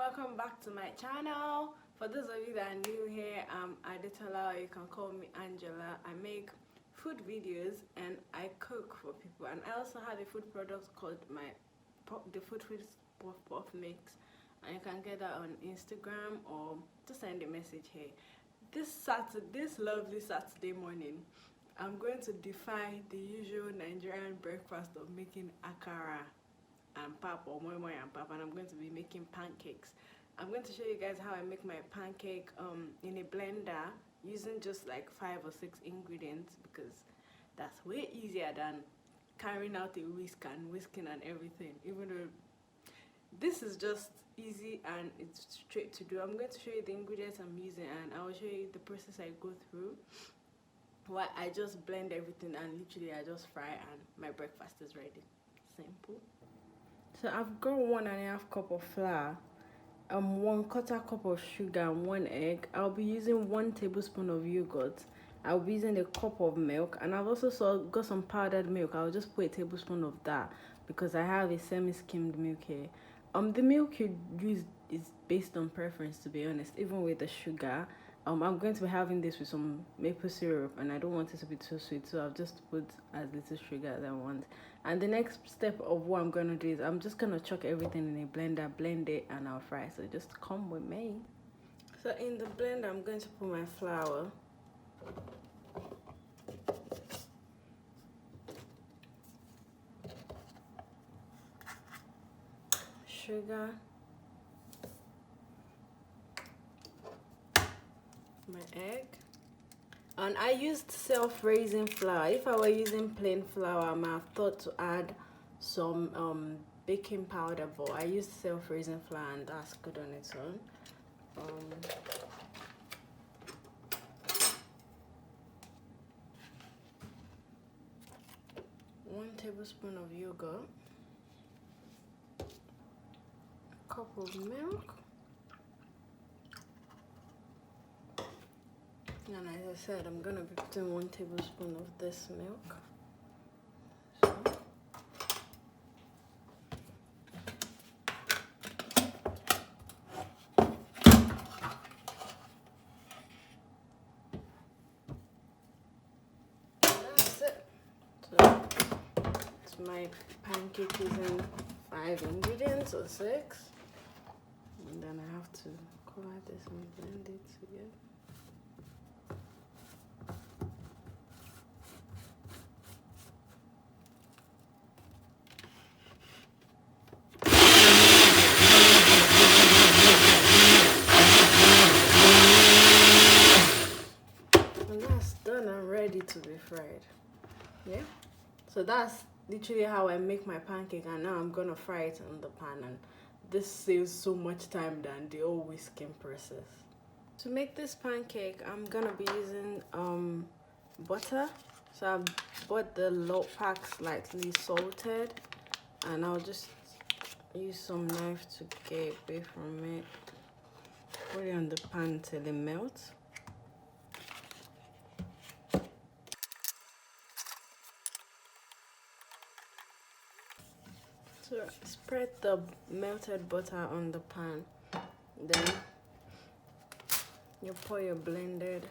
welcome back to my channel. For those of you that are new here, I'm Adetola, or you can call me Angela. I make food videos and I cook for people, and I also have a food product called the FoodFeastuk puff mix, and you can get that on Instagram or just send a message here. This lovely Saturday morning, I'm going to defy the usual Nigerian breakfast of making akara and pap, or moi moi and pap, and I'm going to be making pancakes. I'm going to show you guys how I make my pancake in a blender using just like 5 or 6 ingredients, because that's way easier than carrying out a whisk and whisking and everything. Even though this is just easy and it's straight to do, I'm going to show you the ingredients I'm using, and I will show you the process I go through. Well, I just blend everything and literally I just fry and my breakfast is ready. Simple. So I've got 1.5 cup of flour, 1/4 cup of sugar, and 1 egg. I'll be using 1 tablespoon of yogurt. I'll be using a cup of milk, and I've also got some powdered milk. I'll just put a tablespoon of that because I have a semi-skimmed milk here. The milk you use is based on preference, to be honest, even with the sugar. I'm going to be having this with some maple syrup, and I don't want it to be too sweet, so I've just put as little sugar as I want. And the next step of what I'm going to do is I'm just going to chuck everything in a blender, blend it, and I'll fry. So just come with me. So in the blender, I'm going to put my flour, sugar, my egg, and I used self-raising flour. If I were using plain flour, I might have thought to add some baking powder, but I used self-raising flour and that's good on its own. 1 tablespoon of yogurt, a cup of milk, and as I said, I'm gonna be putting 1 tablespoon of this milk. That's it. So my pancake using 5 ingredients or 6, and then I have to cover this and blend it together. Done and ready to be fried. Yeah, so that's literally how I make my pancake, and now I'm gonna fry it on the pan, and this saves so much time than the old whisking process. To make this pancake, I'm gonna be using butter. So I bought the low pack slightly salted, and I'll just use some knife to get away from it. Put it on the pan till it melts. So spread the melted butter on the pan, then you pour your blended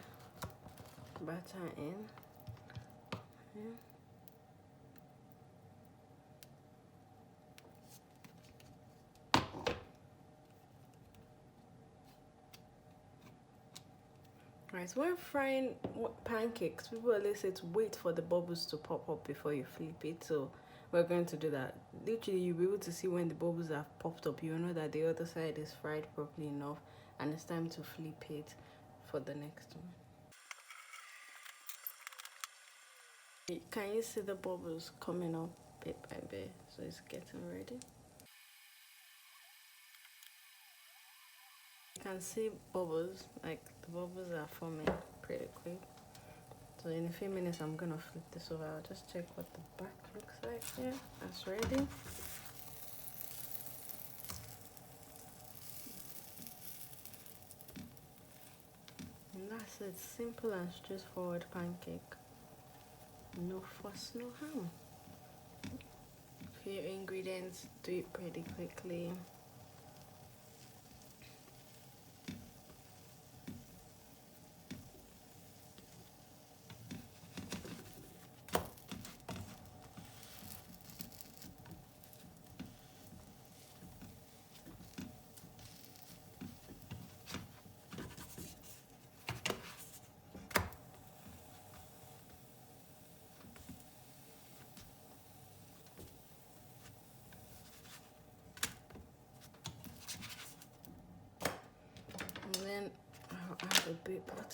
butter in. Yeah. Right, so when frying pancakes, people always say to wait for the bubbles to pop up before you flip it. So we're going to do that. Literally, you'll be able to see when the bubbles have popped up. You'll know that the other side is fried properly enough, and it's time to flip it for the next one. Can you see the bubbles coming up bit by bit? So it's getting ready. You can see bubbles, like the bubbles are forming pretty quick. So in a few minutes, I'm gonna flip this over. I'll just check what the back looks like. Yeah, that's ready. And that's it. Simple and straightforward pancake. No fuss, no harm. Few ingredients, do it pretty quickly. bit butter.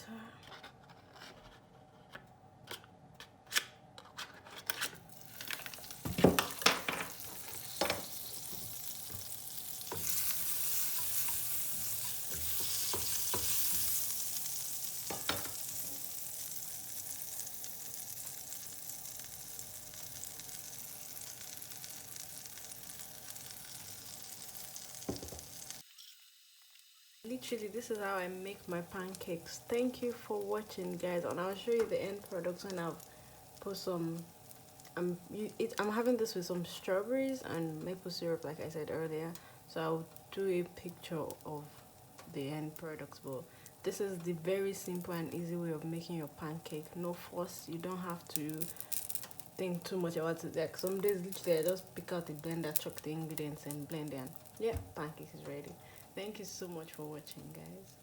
Literally, this is how I make my pancakes. Thank you for watching, guys, and I'll show you the end products when I've put some. I'm having this with some strawberries and maple syrup, like I said earlier. So I'll do a picture of the end products. But this is the very simple and easy way of making your pancake. No fuss. You don't have to think too much about it. Like some days, literally, I just pick out the blender, chuck the ingredients, and blend it. And yeah, pancake is ready. Thank you so much for watching, guys.